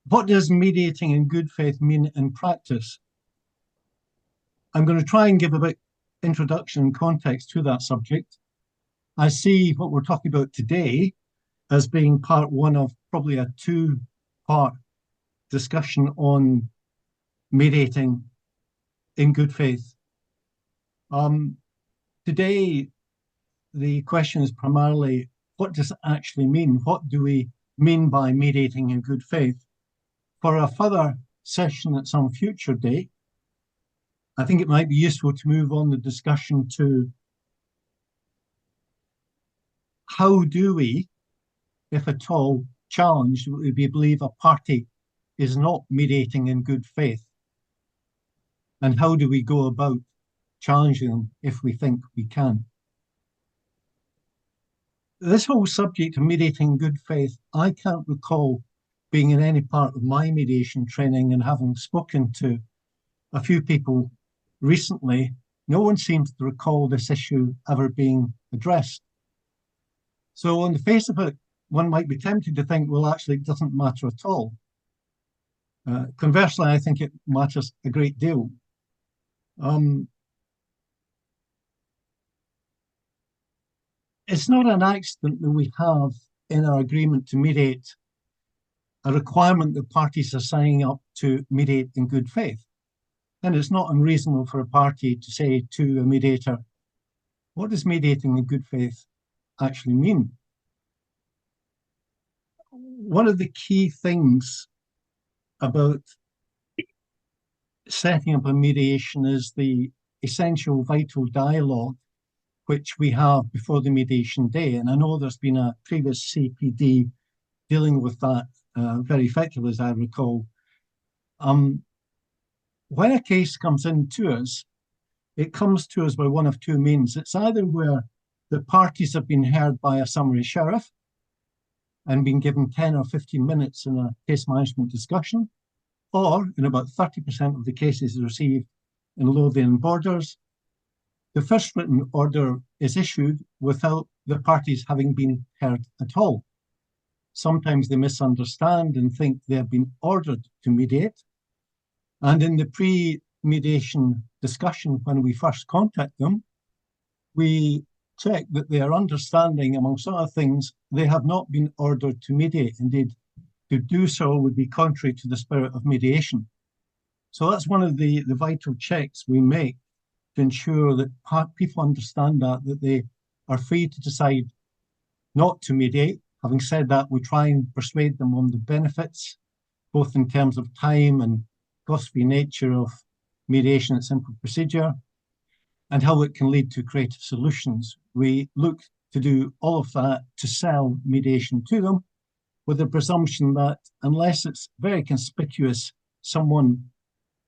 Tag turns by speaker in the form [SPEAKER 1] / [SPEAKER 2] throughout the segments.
[SPEAKER 1] What does mediating in good faith mean in practice? I'm going to try and give a bit introduction and context to that subject. I see what we're talking about today as being part one of probably a two-part discussion on mediating in good faith. Um, Today, the question is primarily, what does it actually mean? What do we mean by mediating in good faith? For a further session at some future date, I think it might be useful to move on the discussion to how do we, if at all, challenge what we believe a party is not mediating in good faith? And how do we go about challenging them if we think we can? This whole subject of mediating in good faith, I can't recall being in any part of my mediation training and having spoken to a few people recently. No one seems to recall this issue ever being addressed. So on the face of it, one might be tempted to think, well, actually, it doesn't matter at all. Conversely, I think it matters a great deal. It's not an accident that we have in our agreement to mediate a requirement that parties are signing up to mediate in good faith. And it's not unreasonable for a party to say to a mediator, what does mediating in good faith actually mean? One of the key things about setting up a mediation is the essential vital dialogue which we have before the mediation day. And I know there's been a previous CPD dealing with that very effectively, as I recall. When a case comes in to us, it comes to us by one of two means. It's either where the parties have been heard by a summary sheriff and been given 10 or 15 minutes in a case management discussion, or in about 30% of the cases received in Lothian borders, the first written order is issued without the parties having been heard at all. Sometimes they misunderstand and think they have been ordered to mediate. And in the pre-mediation discussion, when we first contact them, we check that they are understanding, amongst other things, they have not been ordered to mediate. Indeed, to do so would be contrary to the spirit of mediation. So that's one of the vital checks we make to ensure that people understand that they are free to decide not to mediate. Having said that, we try and persuade them on the benefits, both in terms of time and cost-free nature of mediation at simple procedure, and how it can lead to creative solutions. We look to do all of that to sell mediation to them, with the presumption that unless it's very conspicuous, someone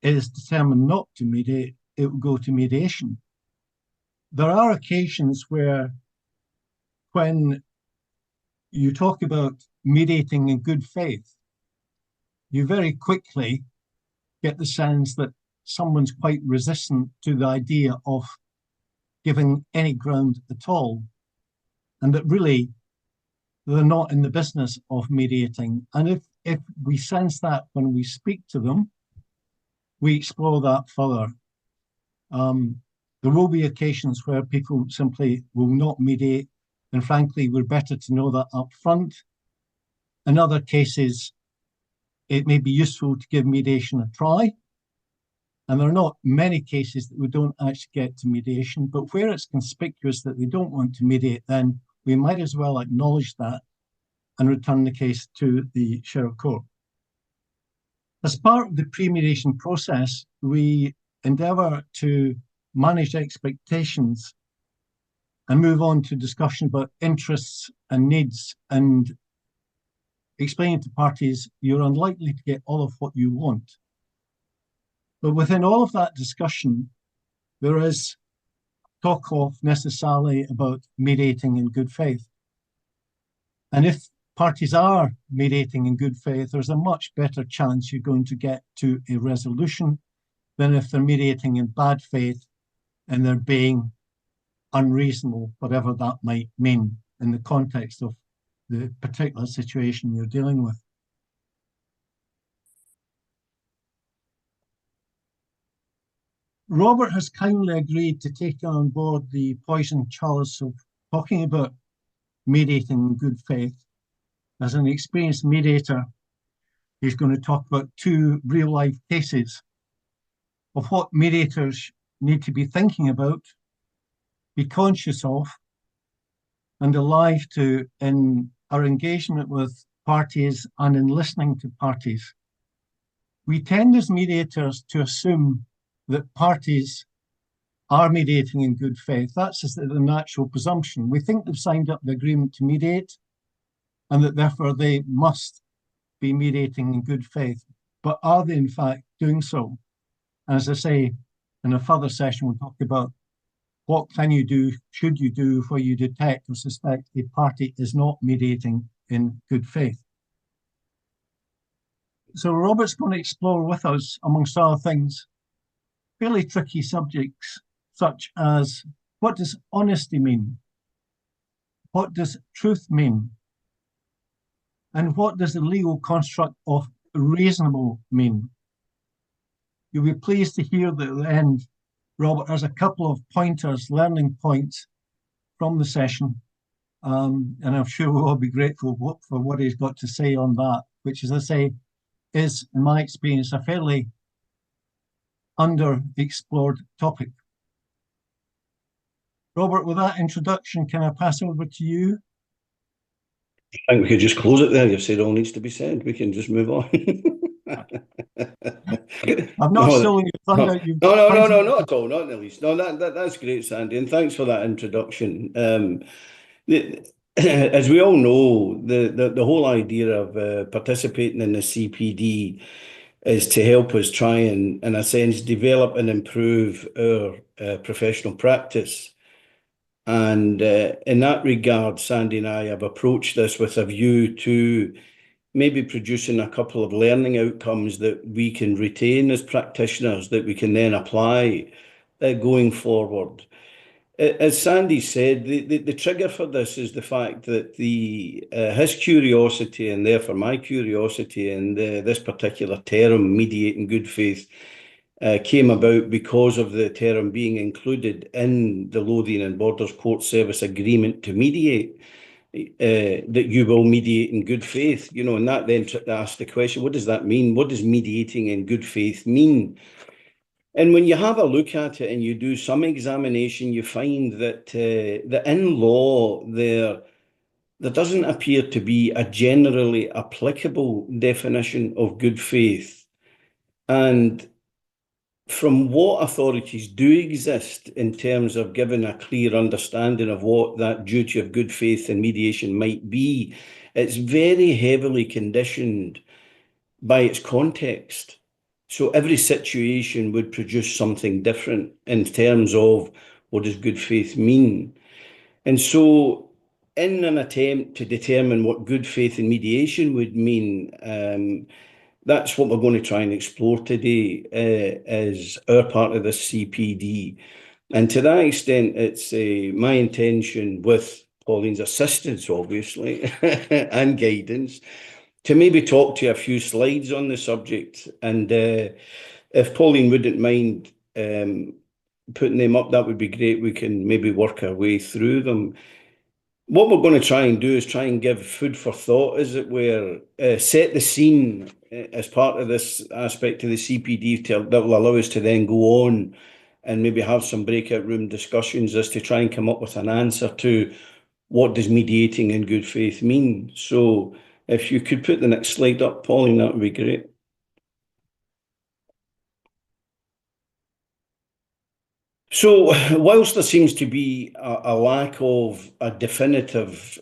[SPEAKER 1] is determined not to mediate, it will go to mediation. There are occasions where, when you talk about mediating in good faith, you very quickly get the sense that someone's quite resistant to the idea of giving any ground at all, and that really they're not in the business of mediating. And if we sense that when we speak to them, we explore that further. There will be occasions where people simply will not mediate, and frankly, we're better to know that up front. In other cases, it may be useful to give mediation a try. And there are not many cases that we don't actually get to mediation, but where it's conspicuous that they don't want to mediate, then we might as well acknowledge that and return the case to the Sheriff Court. As part of the pre-mediation process, we endeavour to manage expectations and move on to discussion about interests and needs, and explaining to parties you're unlikely to get all of what you want. But within all of that discussion, there is talk of necessarily about mediating in good faith. And if parties are mediating in good faith, there's a much better chance you're going to get to a resolution than if they're mediating in bad faith and they're being unreasonable, whatever that might mean in the context of the particular situation you're dealing with. Robert has kindly agreed to take on board the poisoned chalice of talking about mediating in good faith. As an experienced mediator, he's going to talk about two real-life cases of what mediators need to be thinking about, be conscious of, and alive to in our engagement with parties and in listening to parties. We tend as mediators to assume that parties are mediating in good faith. That's just the natural presumption. We think they've signed up the agreement to mediate and that therefore they must be mediating in good faith. But are they in fact doing so? And as I say, in a further session, we'll talk about what can you do, should you do, where you detect or suspect a party is not mediating in good faith. So Robert's going to explore with us, amongst other things, fairly tricky subjects, such as what does honesty mean? What does truth mean? And what does the legal construct of reasonable mean? You'll be pleased to hear that at the end, Robert has a couple of pointers, learning points from the session. And I'm sure we'll all be grateful for what he's got to say on that, which, as I say, is, in my experience, a fairly underexplored topic. Robert, with that introduction, can I pass over to you?
[SPEAKER 2] I think we could just close it there. You've said all needs to be said. We can just move on.
[SPEAKER 1] I'm not stealing your thunder.
[SPEAKER 2] No, not at all. Not in the least. No, that's great, Sandy, and thanks for that introduction. As we all know, the whole idea of participating in the CPD is to help us try and, in a sense, develop and improve our professional practice. And in that regard, Sandy and I have approached this with a view to maybe producing a couple of learning outcomes that we can retain as practitioners that we can then apply going forward. As Sandy said, the trigger for this is the fact that his curiosity and therefore my curiosity in this particular term, mediating good faith, came about because of the term being included in the Lothian and Borders Court Service agreement to mediate, that you will mediate in good faith, and that then asks the question, what does that mean? What does mediating in good faith mean? And when you have a look at it and you do some examination, you find that in law there doesn't appear to be a generally applicable definition of good faith. And from what authorities do exist in terms of giving a clear understanding of what that duty of good faith and mediation might be, it's very heavily conditioned by its context. So every situation would produce something different in terms of what does good faith mean. And so in an attempt to determine what good faith and mediation would mean, that's what we're going to try and explore today as our part of this CPD. And to that extent, it's my intention, with Pauline's assistance, obviously, and guidance, to maybe talk to you a few slides on the subject. And if Pauline wouldn't mind putting them up, that would be great. We can maybe work our way through them. What we're going to try and do is try and give food for thought, as it were, set the scene as part of this aspect of the CPD that will allow us to then go on and maybe have some breakout room discussions as to try and come up with an answer to what does mediating in good faith mean. So if you could put the next slide up, Pauline, that would be great. So whilst there seems to be a lack of a definitive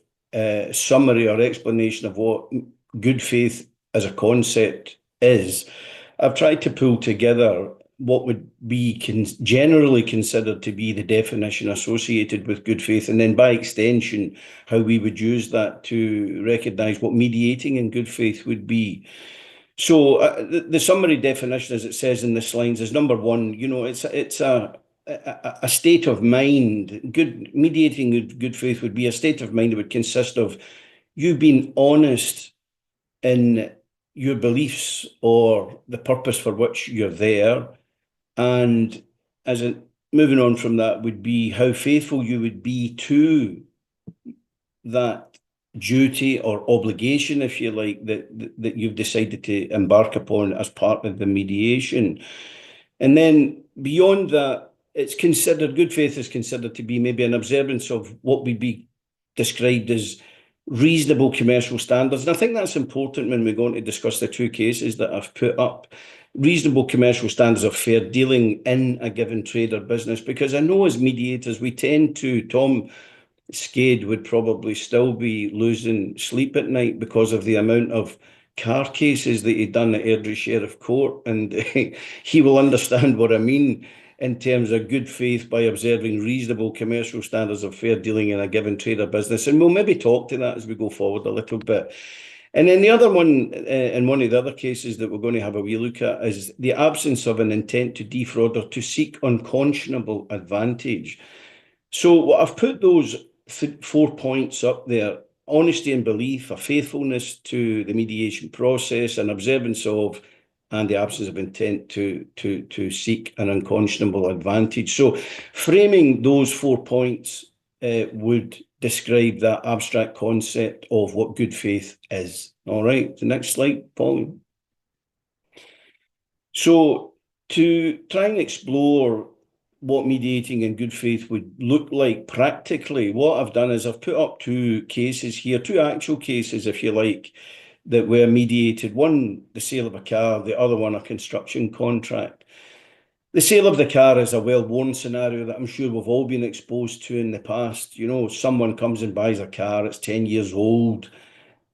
[SPEAKER 2] summary or explanation of what good faith as a concept is, I've tried to pull together what would be generally considered to be the definition associated with good faith, and then by extension, how we would use that to recognise what mediating in good faith would be. So the summary definition, as it says in the slides, is number one, it's a state of mind. Mediating good faith would be a state of mind that would consist of you being honest in your beliefs or the purpose for which you're there, and moving on from that would be how faithful you would be to that duty or obligation, if you like, that you've decided to embark upon as part of the mediation. And then beyond that, it's considered, good faith is considered to be maybe an observance of what would be described as reasonable commercial standards. And I think that's important when we're going to discuss the two cases that I've put up. Reasonable commercial standards of fair dealing in a given trade or business, because I know as mediators, we tend to, Tom Skade would probably still be losing sleep at night because of the amount of car cases that he'd done at Airdrie Sheriff Court. And he will understand what I mean in terms of good faith by observing reasonable commercial standards of fair dealing in a given trade or business. And we'll maybe talk to that as we go forward a little bit. And then the other one, in one of the other cases that we're going to have a wee look at, is the absence of an intent to defraud or to seek unconscionable advantage. So I've put those 4 points up there: honesty and belief, a faithfulness to the mediation process, an observance of, and the absence of intent to seek an unconscionable advantage. So framing those 4 points would describe that abstract concept of what good faith is. All right, the next slide, Pauline. So to try and explore what mediating in good faith would look like practically, what I've done is I've put up two cases here, two actual cases, if you like, that were mediated. One, the sale of a car, the other one, a construction contract. The sale of the car is a well-worn scenario that I'm sure we've all been exposed to in the past. You know, someone comes and buys a car, it's 10 years old,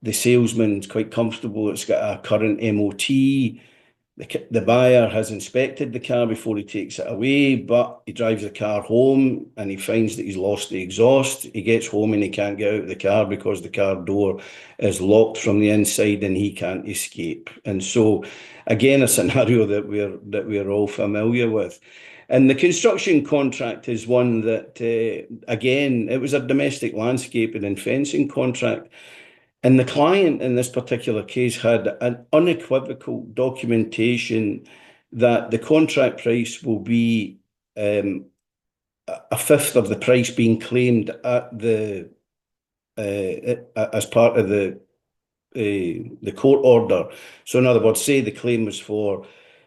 [SPEAKER 2] the salesman's quite comfortable, it's got a current MOT, the buyer has inspected the car before he takes it away, but he drives the car home and he finds that he's lost the exhaust. He gets home and he can't get out of the car because the car door is locked from the inside and he can't escape. And so, again, a scenario that we're all familiar with. And the construction contract is one that, again, it was a domestic landscaping and fencing contract. And the client in this particular case had an unequivocal documentation that the contract price will be a fifth of the price being claimed at the as part of the court order. So in other words, say the claim was for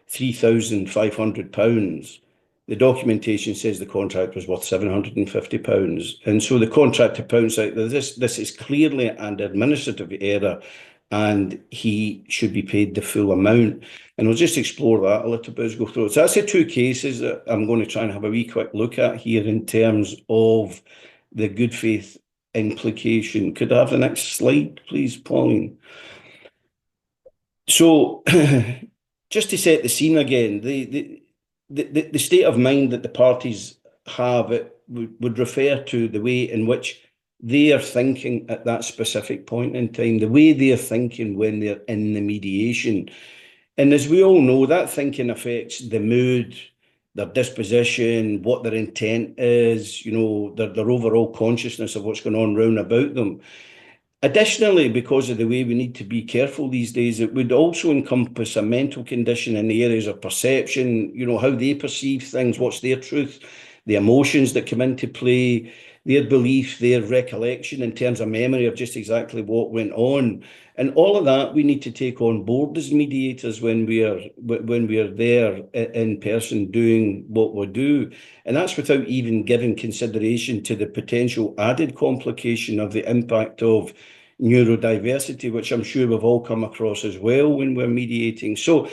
[SPEAKER 2] £3,500. The documentation says the contract was worth £750. And so the contractor points out that this is clearly an administrative error and he should be paid the full amount. And we'll just explore that a little bit as we go through it. So that's the two cases that I'm going to try and have a wee quick look at here in terms of the good faith implication. Could I have the next slide, please, Pauline? So just to set the scene again, the state of mind that the parties have would refer to the way in which they are thinking at that specific point in time, the way they're thinking when they're in the mediation. And as we all know, that thinking affects the mood, their disposition, what their intent is, you know, their overall consciousness of what's going on round about them. Additionally, because of the way we need to be careful these days, it would also encompass a mental condition in the areas of perception, you know, how they perceive things, what's their truth, the emotions that come into play, their belief, their recollection in terms of memory of just exactly what went on. And all of that we need to take on board as mediators when we are there in person doing what we do. And that's without even giving consideration to the potential added complication of the impact of neurodiversity, which I'm sure we've all come across as well when we're mediating. So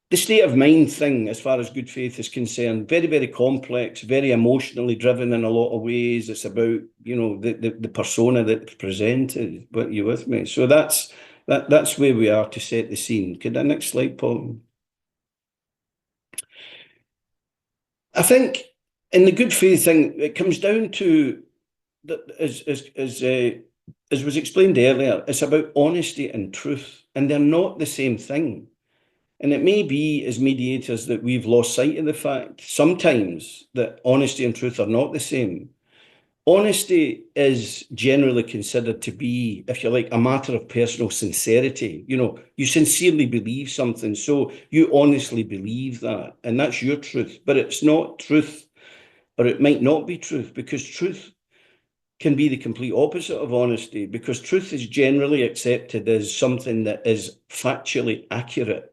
[SPEAKER 2] the state of mind thing, as far as good faith is concerned, very, very complex, very emotionally driven in a lot of ways. It's about, you know, the persona that's presented. But you with me? So that's where we are to set the scene. Could that next slide, Paul? I think in the good faith thing, it comes down to as was explained earlier, it's about honesty and truth, and they're not the same thing. And it may be as mediators that we've lost sight of the fact sometimes that honesty and truth are not the same. Honesty is generally considered to be, if you like, a matter of personal sincerity. You know, you sincerely believe something, so you honestly believe that, and that's your truth. But it's not truth, or it might not be truth, because truth can be the complete opposite of honesty, because truth is generally accepted as something that is factually accurate.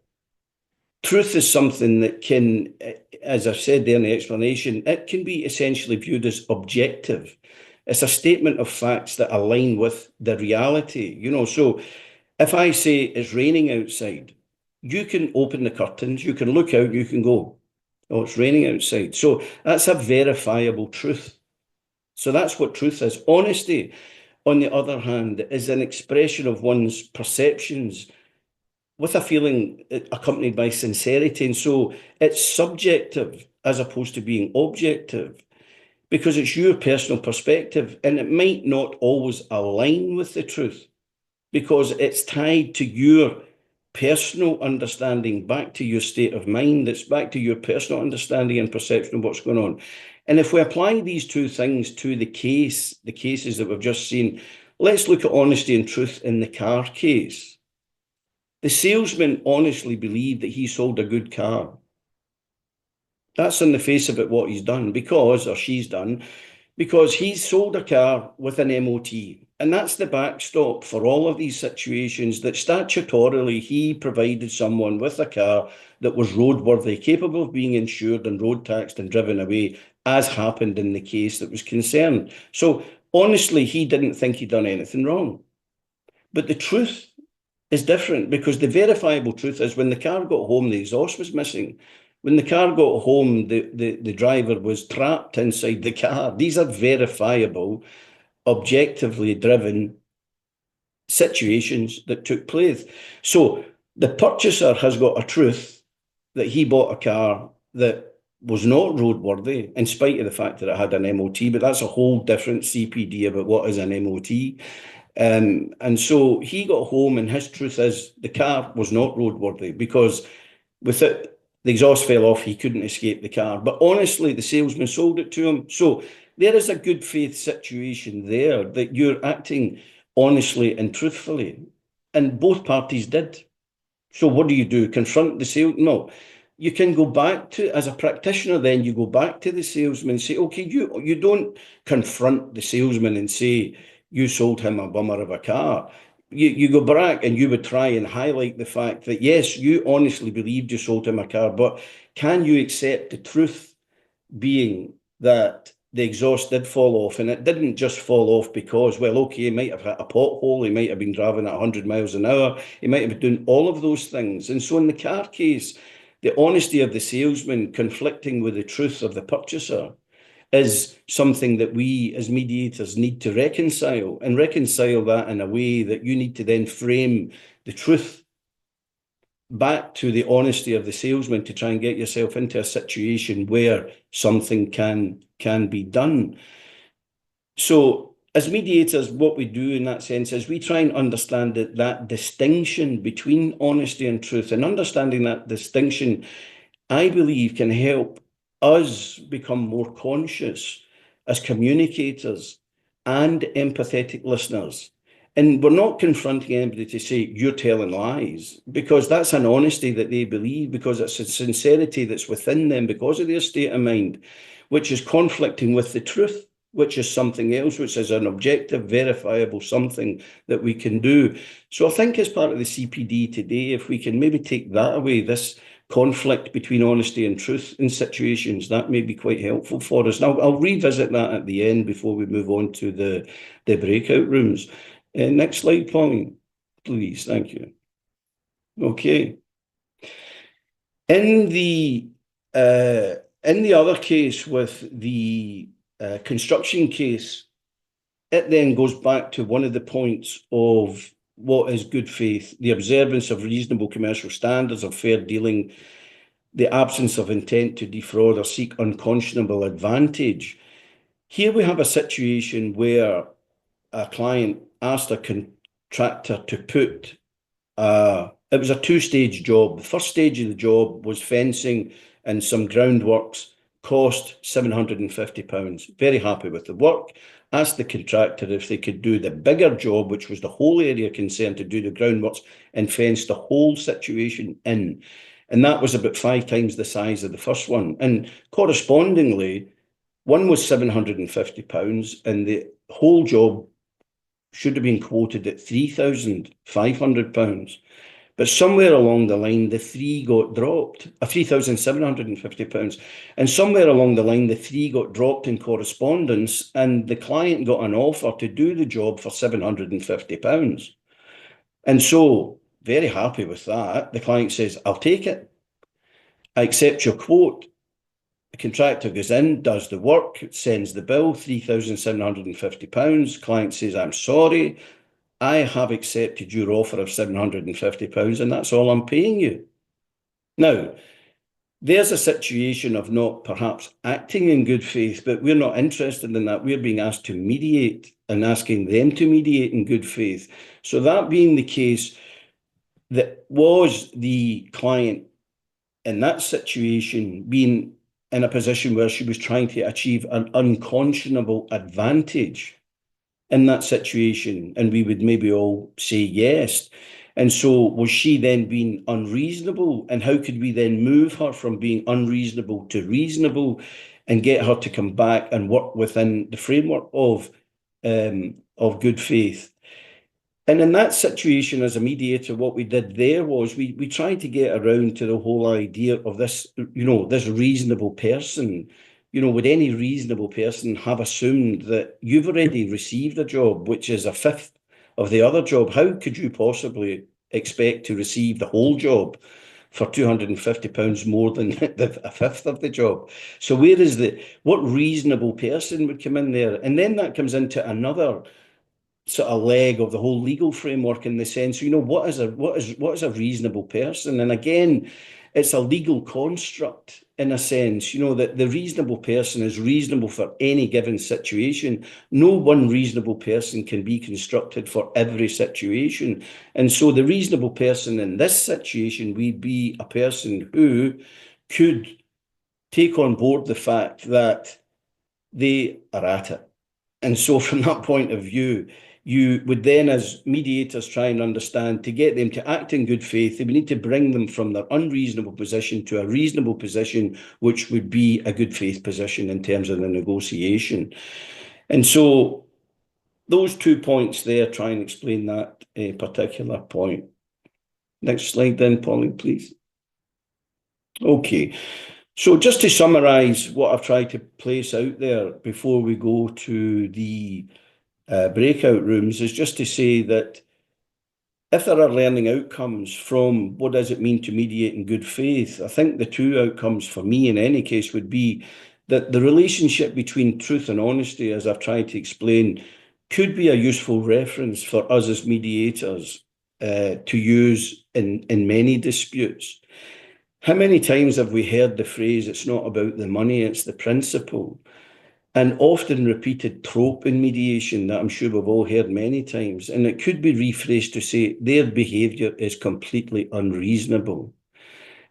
[SPEAKER 2] Truth is something that can, as I've said there in the explanation, it can be essentially viewed as objective. It's a statement of facts that align with the reality, you know. So if I say it's raining outside, you can open the curtains, you can look out, you can go, oh, it's raining outside. So that's a verifiable truth. So that's what truth is. Honesty, on the other hand, is an expression of one's perceptions with a feeling accompanied by sincerity. And so it's subjective as opposed to being objective, because it's your personal perspective, and it might not always align with the truth because it's tied to your personal understanding, back to your state of mind. It's back to your personal understanding and perception of what's going on. And if we apply these two things to the cases that we've just seen, let's look at honesty and truth in the car case. The salesman honestly believed that he sold a good car. That's on the face of it what he's done, because, or she's done, because he's sold a car with an MOT. And that's the backstop for all of these situations, that statutorily he provided someone with a car that was roadworthy, capable of being insured and road taxed and driven away, as happened in the case that was concerned. So honestly, he didn't think he'd done anything wrong. But the truth is different, because the verifiable truth is when the car got home, the exhaust was missing. When the car got home, the driver was trapped inside the car. These are verifiable, objectively driven situations that took place. So the purchaser has got a truth that he bought a car that was not roadworthy, in spite of the fact that it had an MOT, but that's a whole different CPD about what is an MOT. And so he got home, and his truth is the car was not roadworthy, because with it, the exhaust fell off, he couldn't escape the car. But honestly, the salesman sold it to him. So there is a good faith situation there, that you're acting honestly and truthfully. And both parties did. So what do? Confront the sale? No. You can go back to, as a practitioner, then you go back to the salesman and say, okay, you don't confront the salesman and say, you sold him a bummer of a car. You go back and you would try and highlight the fact that, yes, you honestly believed you sold him a car, but can you accept the truth being that the exhaust did fall off, and it didn't just fall off because, well, okay, he might have hit a pothole, he might have been driving at 100 miles an hour, he might have been doing all of those things. And so in the car case, the honesty of the salesman conflicting with the truth of the purchaser is something that we as mediators need to reconcile, and reconcile that in a way that you need to then frame the truth back to the honesty of the salesman to try and get yourself into a situation where something can be done. So as mediators, what we do in that sense is we try and understand that distinction between honesty and truth, and understanding that distinction, I believe, can help us become more conscious as communicators and empathetic listeners. And we're not confronting anybody to say, you're telling lies, because that's an honesty that they believe, because it's a sincerity that's within them because of their state of mind, which is conflicting with the truth, which is something else, which is an objective, verifiable something that we can do. So I think as part of the CPD today, if we can maybe take that away, this conflict between honesty and truth in situations, that may be quite helpful for us. And I'll revisit that at the end before we move on to the breakout rooms. Next slide, Pauline, please. Thank you. Okay. In the other case, with the construction case, it then goes back to one of the points of what is good faith: the observance of reasonable commercial standards of fair dealing, the absence of intent to defraud or seek unconscionable advantage. Here we have a situation where a client asked a contractor to put, it was a two-stage job. The first stage of the job was fencing and some groundworks, cost £750. Very happy with the work. asked the contractor if they could do the bigger job, which was the whole area concerned, to do the groundworks and fence the whole situation in. And that was about 5 times the size of the first one. And correspondingly, one was £750 and the whole job should have been quoted at £3,500. But somewhere along the line, the three got dropped, £3,750. And somewhere along the line, the three got dropped in correspondence, and the client got an offer to do the job for £750. And so, very happy with that. The client says, I'll take it. I accept your quote. The contractor goes in, does the work, sends the bill, £3,750. Client says, I'm sorry, I have accepted your offer of £750 and that's all I'm paying you. Now, there's a situation of not perhaps acting in good faith, but we're not interested in that. We're being asked to mediate and asking them to mediate in good faith. So that being the case, that was the client in that situation being in a position where she was trying to achieve an unconscionable advantage in that situation, and we would maybe all say yes. And so was she then being unreasonable? And how could we then move her from being unreasonable to reasonable and get her to come back and work within the framework of good faith? And in that situation, as a mediator, what we did there was we tried to get around to the whole idea of this, this reasonable person. Would any reasonable person have assumed that you've already received a job, which is a fifth of the other job? How could you possibly expect to receive the whole job for £250 more than a fifth of the job? So what reasonable person would come in there? And then that comes into another sort of leg of the whole legal framework, in the sense, what is a reasonable person? And again, it's a legal construct in a sense, that the reasonable person is reasonable for any given situation. No one reasonable person can be constructed for every situation. And so the reasonable person in this situation would be a person who could take on board the fact that they are at it. And so from that point of view, you would then, as mediators, try and understand, to get them to act in good faith, they would need to bring them from their unreasonable position to a reasonable position, which would be a good faith position in terms of the negotiation. And so those 2 points there try and explain that particular point. Next slide then, Pauline, please. Okay. So just to summarise what I've tried to place out there before we go to the breakout rooms, is just to say that if there are learning outcomes from what does it mean to mediate in good faith, I think the 2 outcomes for me in any case would be that the relationship between truth and honesty, as I've tried to explain, could be a useful reference for us as mediators to use in many disputes. How many times have we heard the phrase, it's not about the money, it's the principle? An often repeated trope in mediation that I'm sure we've all heard many times, and it could be rephrased to say their behaviour is completely unreasonable.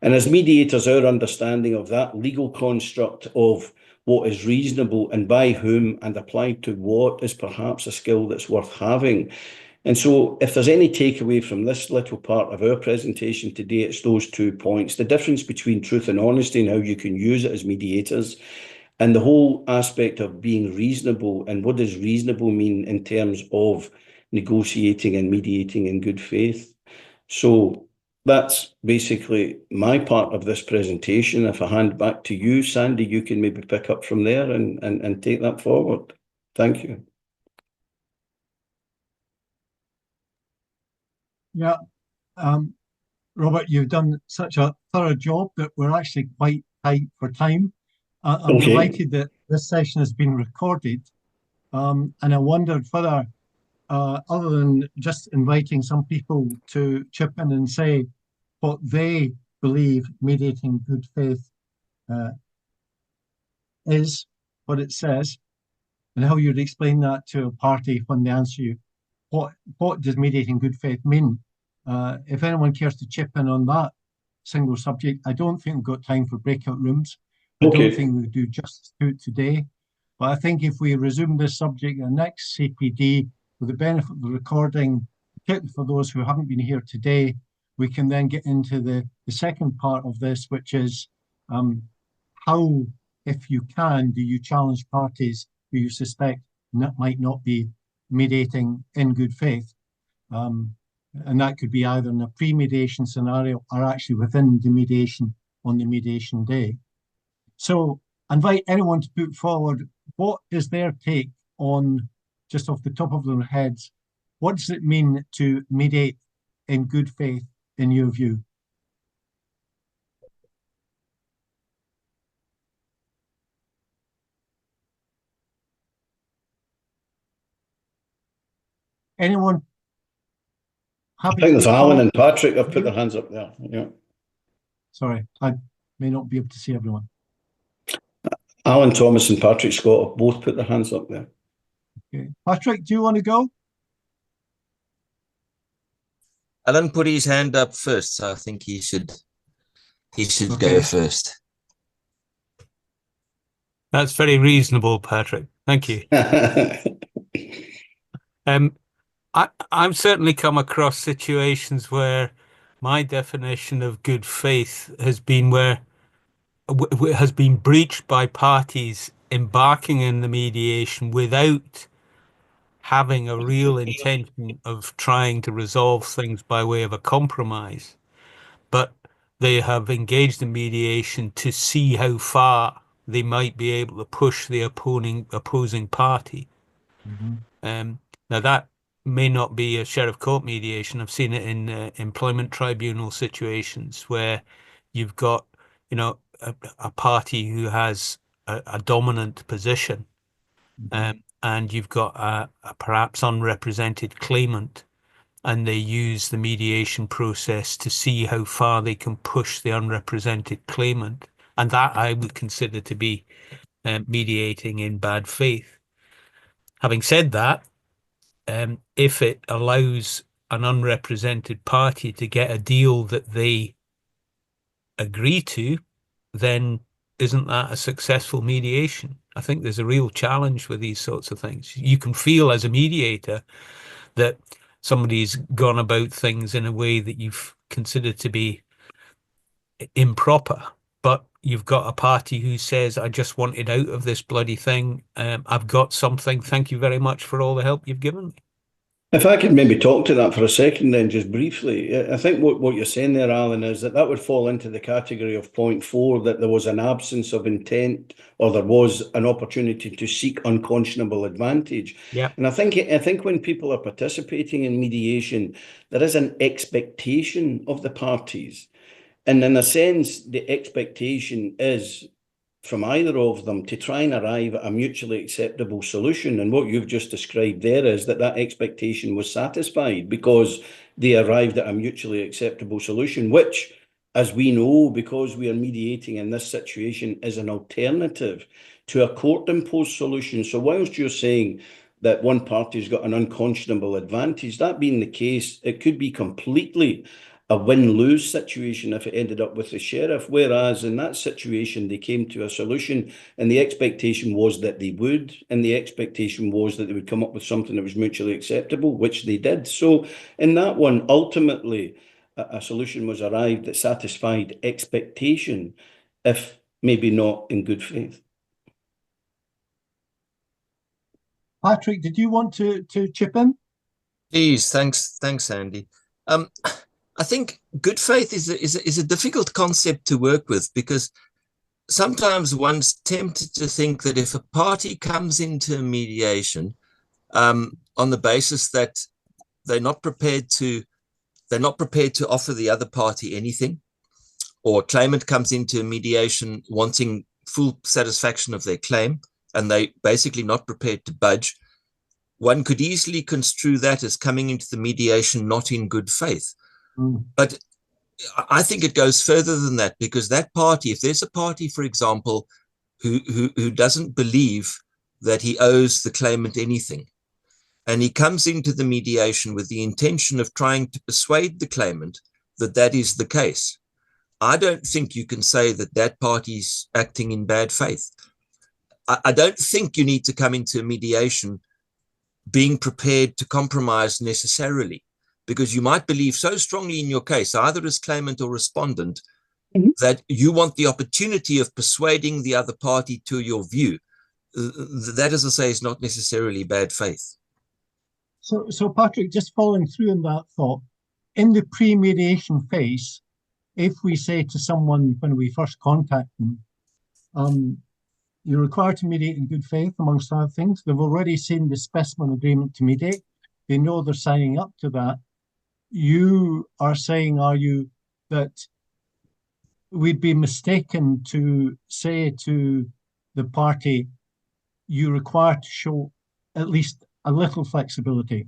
[SPEAKER 2] And as mediators, our understanding of that legal construct of what is reasonable and by whom and applied to what is perhaps a skill that's worth having. And so if there's any takeaway from this little part of our presentation today, it's those 2 points: the difference between truth and honesty and how you can use it as mediators, and the whole aspect of being reasonable, and what does reasonable mean in terms of negotiating and mediating in good faith. So that's basically my part of this presentation. If I hand back to you, Sandy, you can maybe pick up from there and take that forward. Thank you.
[SPEAKER 1] Yeah, Robert, you've done such a thorough job that we're actually quite tight for time. I'm delighted that this session has been recorded, and I wondered whether, other than just inviting some people to chip in and say what they believe mediating good faith is, what it says, and how you'd explain that to a party when they answer you, what does mediating good faith mean? If anyone cares to chip in on that single subject, I don't think we've got time for breakout rooms. I don't think we do justice to it today. But I think if we resume this subject in the next CPD, with the benefit of the recording, particularly for those who haven't been here today, we can then get into the second part of this, which is how, if you can, do you challenge parties who you suspect might not be mediating in good faith? And that could be either in a pre-mediation scenario or actually within the mediation on the mediation day. So I invite anyone to put forward what is their take on, just off the top of their heads, what does it mean to mediate in good faith in your view? Anyone
[SPEAKER 2] I
[SPEAKER 1] happy
[SPEAKER 2] think
[SPEAKER 1] to
[SPEAKER 2] there's
[SPEAKER 1] put
[SPEAKER 2] Alan
[SPEAKER 1] forward?
[SPEAKER 2] and Patrick have put their hands up there. Yeah.
[SPEAKER 1] Sorry, I may not be able to see everyone.
[SPEAKER 2] Alan Thomas and Patrick Scott have both put their hands up there.
[SPEAKER 1] Okay. Patrick, do you want to go?
[SPEAKER 3] Alan put his hand up first, so I think he should
[SPEAKER 1] Okay.
[SPEAKER 3] go first.
[SPEAKER 4] That's very reasonable, Patrick. Thank you. I've certainly come across situations where my definition of good faith has been where has been breached by parties embarking in the mediation without having a real intention of trying to resolve things by way of a compromise, but they have engaged in mediation to see how far they might be able to push the opposing party. Now that may not be a sheriff court mediation. I've seen it in employment tribunal situations where you've got, a party who has a dominant position, and you've got a perhaps unrepresented claimant, and they use the mediation process to see how far they can push the unrepresented claimant. And that I would consider to be mediating in bad faith. Having said that, if it allows an unrepresented party to get a deal that they agree to, then isn't that a successful mediation? I think there's a real challenge with these sorts of things. You can feel as a mediator that somebody's gone about things in a way that you've considered to be improper, but you've got a party who says, I just wanted out of this bloody thing. I've got something. Thank you very much for all the help you've given me.
[SPEAKER 2] If I could maybe talk to that for a second then, just briefly. I think what you're saying there, Alan, is that would fall into the category of point 4, that there was an absence of intent, or there was an opportunity to seek unconscionable advantage.
[SPEAKER 4] Yeah.
[SPEAKER 2] And I think when people are participating in mediation, there is an expectation of the parties. And in a sense, the expectation is from either of them to try and arrive at a mutually acceptable solution. And what you've just described there is that expectation was satisfied because they arrived at a mutually acceptable solution, which, as we know, because we are mediating in this situation, is an alternative to a court-imposed solution. So whilst you're saying that one party's got an unconscionable advantage, that being the case, it could be completely a win-lose situation if it ended up with the sheriff, whereas in that situation they came to a solution and the expectation was that they would, and the expectation was that they would come up with something that was mutually acceptable, which they did. So in that one, ultimately, a solution was arrived that satisfied expectation, if maybe not in good faith.
[SPEAKER 1] Patrick, did you want to chip in?
[SPEAKER 3] Please, thanks, Andy. I think good faith is a difficult concept to work with, because sometimes one's tempted to think that if a party comes into mediation on the basis that they're not prepared to offer the other party anything, or claimant comes into mediation wanting full satisfaction of their claim and they basically not prepared to budge, one could easily construe that as coming into the mediation not in good faith. But I think it goes further than that, because that party, if there's a party, for example, who doesn't believe that he owes the claimant anything, and he comes into the mediation with the intention of trying to persuade the claimant that that is the case, I don't think you can say that that party's acting in bad faith. I don't think you need to come into mediation being prepared to compromise necessarily, because you might believe so strongly in your case, either as claimant or respondent, that you want the opportunity of persuading the other party to your view. That, as I say, is not necessarily bad faith.
[SPEAKER 1] So Patrick, just following through on that thought, in the pre-mediation phase, if we say to someone when we first contact them, you're required to mediate in good faith, amongst other things. They've already seen the specimen agreement to mediate. They know they're signing up to that. You are saying, are you, that we'd be mistaken to say to the party, you're required to show at least a little flexibility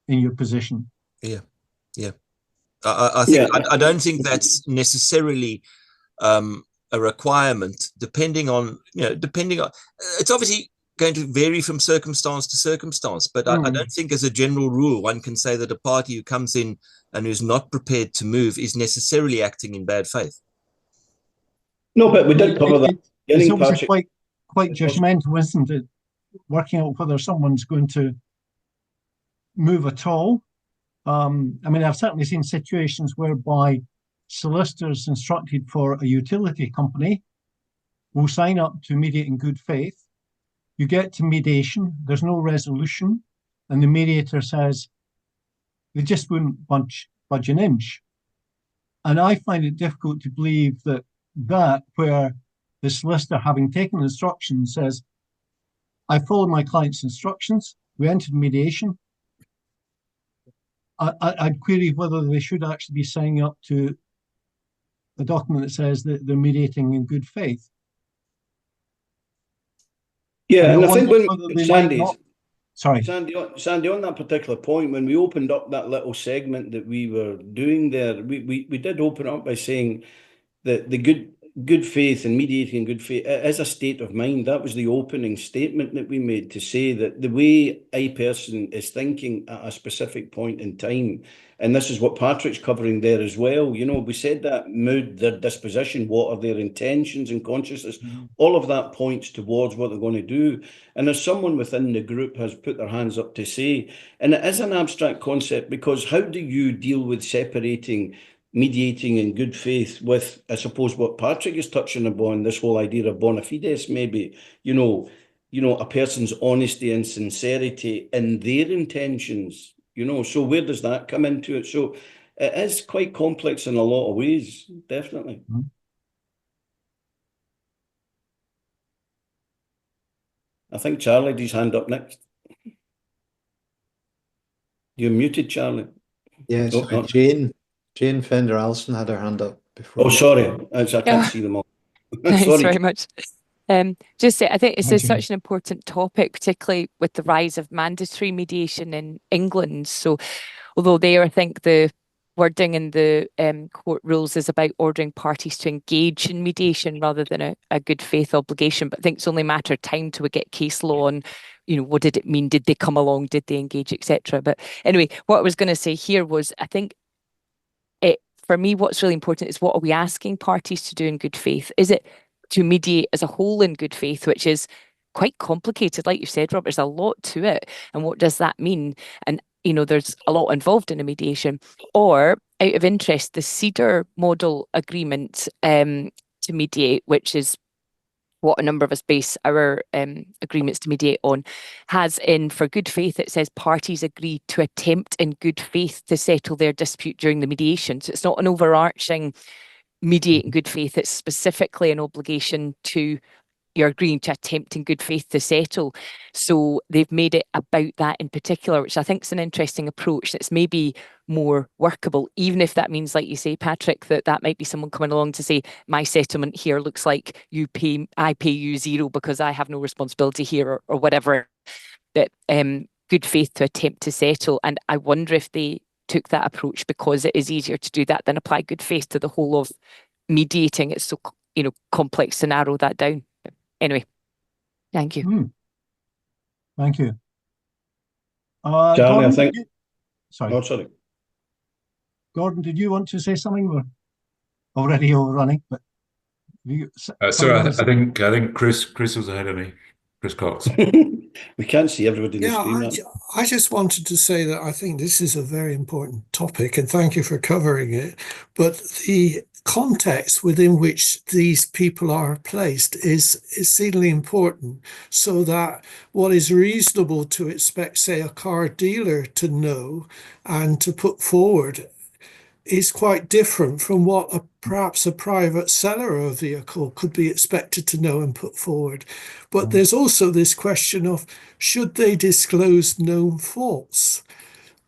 [SPEAKER 1] in your position?
[SPEAKER 3] Yeah. I think I don't think that's necessarily a requirement, depending on it's obviously going to vary from circumstance to circumstance, but I don't think as a general rule one can say that a party who comes in and who's not prepared to move is necessarily acting in bad faith.
[SPEAKER 2] No, but we did cover that.
[SPEAKER 1] It's obviously quite judgmental, isn't it? Working out whether someone's going to move at all. I mean, I've certainly seen situations whereby solicitors instructed for a utility company will sign up to mediate in good faith. You get to mediation, there's no resolution, and the mediator says they just wouldn't budge an inch. And I find it difficult to believe that where the solicitor, having taken instructions, says, I followed my client's instructions, we entered mediation. I'd query whether they should actually be signing up to a document that says that they're mediating in good faith.
[SPEAKER 2] Yeah, and I think when Sandy, on that particular point, when we opened up that little segment that we were doing there, we did open up by saying that the good faith and mediating in good faith is a state of mind. That was the opening statement that we made, to say that the way a person is thinking at a specific point in time, and this is what Patrick's covering there as well, we said that mood, their disposition, what are their intentions and consciousness, all of that points towards what they're going to do. And as someone within the group has put their hands up to say, and it is an abstract concept, because how do you deal with separating mediating in good faith with, I suppose, what Patrick is touching upon, this whole idea of bona fides, maybe, a person's honesty and sincerity in their intentions, so where does that come into it? So it is quite complex in a lot of ways, definitely. I think Charlie had his hand up next. You're muted, Charlie.
[SPEAKER 5] Yes, Jane Fender-Alston had her hand up before.
[SPEAKER 2] Oh, sorry. I can't see them all.
[SPEAKER 6] Thanks
[SPEAKER 2] Sorry.
[SPEAKER 6] very much. I think this is such an important topic, particularly with the rise of mandatory mediation in England. So although I think the wording in the court rules is about ordering parties to engage in mediation rather than a good faith obligation, but I think it's only a matter of time till we get case law on, what did it mean? Did they come along? Did they engage, etc.? But anyway, what I was going to say here was, I think for me, what's really important is, what are we asking parties to do in good faith? Is it to mediate as a whole in good faith, which is quite complicated, like you said, Robert, there's a lot to it. And what does that mean? And, there's a lot involved in a mediation. Or, out of interest, the Cedar model agreement to mediate, which is what a number of us base our agreements to mediate on, has in, for good faith, it says parties agree to attempt in good faith to settle their dispute during the mediation. So it's not an overarching mediate in good faith, it's specifically an obligation to, you're agreeing to attempt in good faith to settle. So they've made it about that in particular, which I think is an interesting approach that's maybe more workable, even if that means, like you say, Patrick, that might be someone coming along to say, my settlement here looks like I pay you zero because I have no responsibility here, or whatever. That good faith to attempt to settle. And I wonder if they took that approach because it is easier to do that than apply good faith to the whole of mediating. It's so complex to narrow that down. Anyway, thank you.
[SPEAKER 1] Thank you.
[SPEAKER 2] Charlie,
[SPEAKER 1] Gordon,
[SPEAKER 2] I think.
[SPEAKER 1] Sorry.
[SPEAKER 2] Oh, sorry.
[SPEAKER 1] Gordon, did you want to say something? We're already overrunning, but
[SPEAKER 7] sorry, I think Chris was ahead of me. Chris Cox.
[SPEAKER 2] We can't see everybody in the screen.
[SPEAKER 8] I just wanted to say that I think this is a very important topic, and thank you for covering it. But the context within which these people are placed is exceedingly important, so that what is reasonable to expect, say, a car dealer to know and to put forward is quite different from what perhaps a private seller of a vehicle could be expected to know and put forward. But there's also this question of, should they disclose known faults?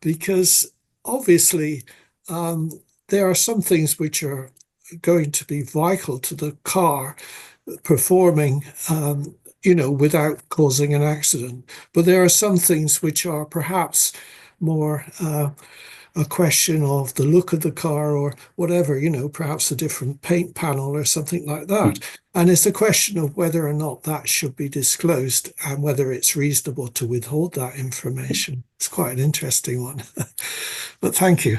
[SPEAKER 8] Because obviously there are some things which are going to be vital to the car performing without causing an accident. But there are some things which are perhaps more a question of the look of the car or whatever, perhaps a different paint panel or something like that. And it's a question of whether or not that should be disclosed and whether it's reasonable to withhold that information. It's quite an interesting one. But thank you.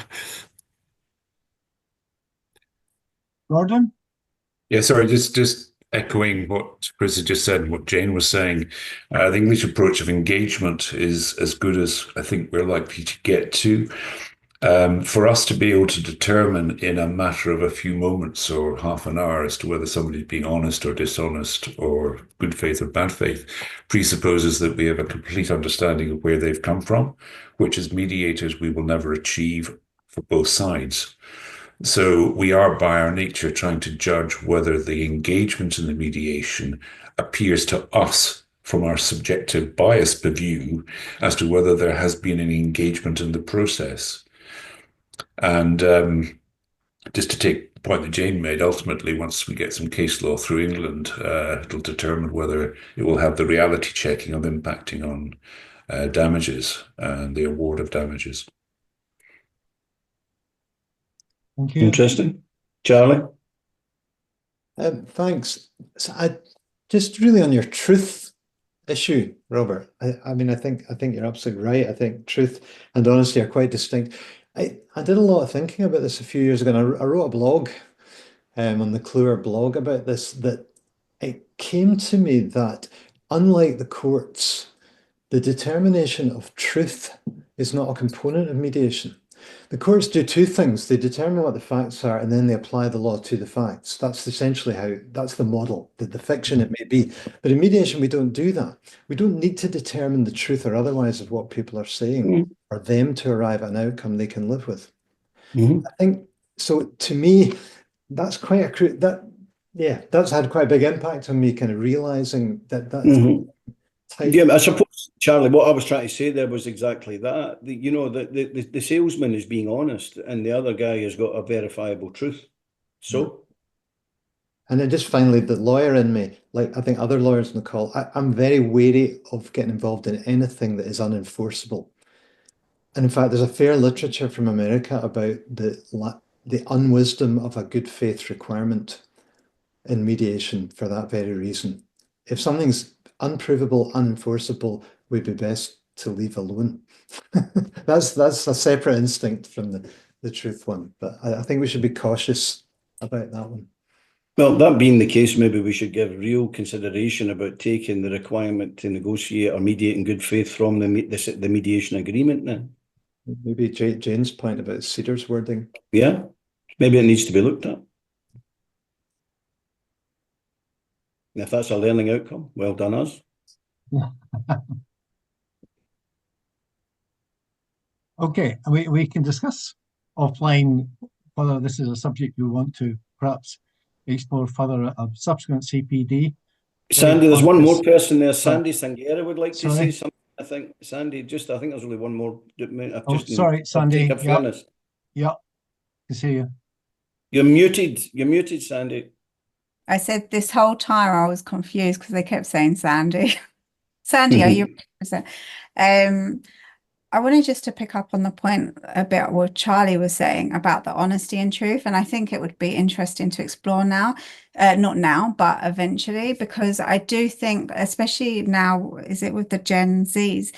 [SPEAKER 1] Gordon?
[SPEAKER 7] Yeah, sorry, just echoing what Chris had just said and what Jane was saying. The English approach of engagement is as good as I think we're likely to get to. For us to be able to determine in a matter of a few moments or half an hour as to whether somebody's being honest or dishonest or good faith or bad faith presupposes that we have a complete understanding of where they've come from, which as mediators we will never achieve for both sides. So we are by our nature trying to judge whether the engagement in the mediation appears to us from our subjective biased view as to whether there has been any engagement in the process. And just to take the point that Jane made, ultimately, once we get some case law through England, it'll determine whether it will have the reality checking of impacting on damages and the award of damages.
[SPEAKER 1] Thank you.
[SPEAKER 2] Interesting. Charlie?
[SPEAKER 5] Thanks. So just really on your truth issue, Robert, I mean, I think you're absolutely right. I think truth and honesty are quite distinct. I did a lot of thinking about this a few years ago, and I wrote a blog on the Cluer blog about this, that it came to me that unlike the courts, the determination of truth is not a component of mediation. The courts do two things. They determine what the facts are, and then they apply the law to the facts. That's essentially that's the model, the fiction it may be. But in mediation, we don't do that. We don't need to determine the truth or otherwise of what people are saying for them to arrive at an outcome they can live with. I think, so to me, that's quite that's had quite a big impact on me, kind of realizing that
[SPEAKER 2] Yeah, I suppose, Charlie, what I was trying to say there was exactly that. The salesman is being honest and the other guy has got a verifiable truth. So?
[SPEAKER 5] And then just finally, the lawyer in me, like I think other lawyers on the call, I'm very wary of getting involved in anything that is unenforceable. And in fact, there's a fair literature from America about the unwisdom of a good faith requirement in mediation for that very reason. If something's unprovable, unenforceable, would be best to leave alone. That's a separate instinct from the truth one, but I think we should be cautious about that one.
[SPEAKER 2] Well, that being the case, maybe we should give real consideration about taking the requirement to negotiate or mediate in good faith from the mediation agreement now.
[SPEAKER 5] Maybe Jane's point about Cedar's wording.
[SPEAKER 2] Yeah, maybe it needs to be looked at. And if that's a learning outcome, well done us.
[SPEAKER 1] Okay, we can discuss offline whether this is a subject we want to perhaps explore further at a subsequent CPD.
[SPEAKER 2] Sandy, there's one more person there. Sandy Sangera would like to say something. I think Sandy, I think there's only one more.
[SPEAKER 1] Sorry, Sandy. Yeah, I see you.
[SPEAKER 2] You're muted. You're muted, Sandy.
[SPEAKER 9] I said this whole time I was confused because they kept saying Sandy. Sandy, are you? I wanted just to pick up on the point about what Charlie was saying about the honesty and truth. And I think it would be interesting to explore now, not now, but eventually, because I do think, especially now, is it with the Gen Zs,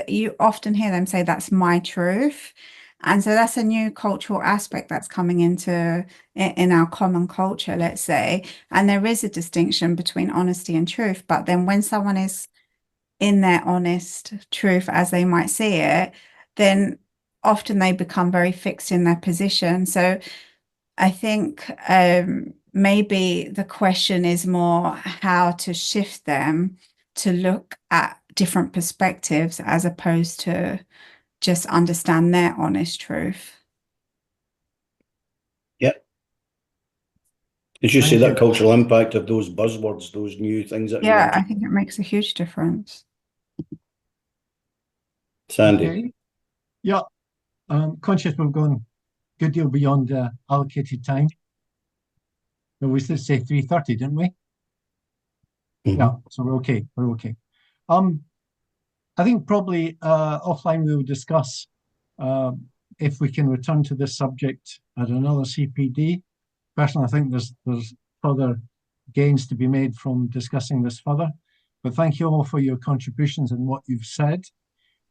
[SPEAKER 9] you often hear them say, that's my truth. And so that's a new cultural aspect that's coming into in our common culture, let's say. And there is a distinction between honesty and truth. But then when someone is in their honest truth as they might see it, then often they become very fixed in their position. So I think maybe the question is more how to shift them to look at different perspectives as opposed to just understand their honest truth.
[SPEAKER 2] Yeah. As you say,
[SPEAKER 1] Thank
[SPEAKER 2] that
[SPEAKER 1] you.
[SPEAKER 2] cultural impact of those buzzwords, those new things that you
[SPEAKER 9] Yeah, I
[SPEAKER 2] mentioned.
[SPEAKER 9] think it makes a huge difference.
[SPEAKER 2] Sandy.
[SPEAKER 1] Okay. Yeah. Conscious we've gone a good deal beyond allocated time. But we did say 3:30, didn't we? Yeah, so we're okay. We're okay. I think probably offline we will discuss if we can return to this subject at another CPD. Personally, I think there's further gains to be made from discussing this further. But thank you all for your contributions and what you've said.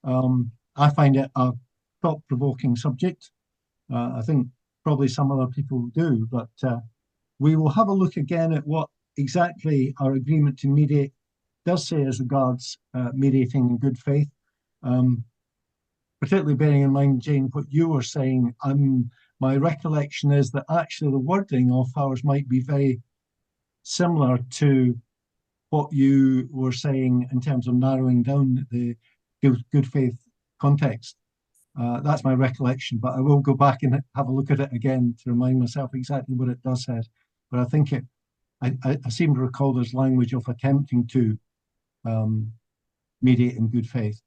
[SPEAKER 1] I find it a thought-provoking subject. I think probably some other people do, but we will have a look again at what exactly our agreement to mediate does say as regards mediating in good faith. Particularly bearing in mind, Jane, what you were saying, my recollection is that actually the wording of ours might be very similar to what you were saying in terms of narrowing down the good faith context. That's my recollection, but I will go back and have a look at it again to remind myself exactly what it does say. But I think I seem to recall there's language of attempting to mediate in good faith.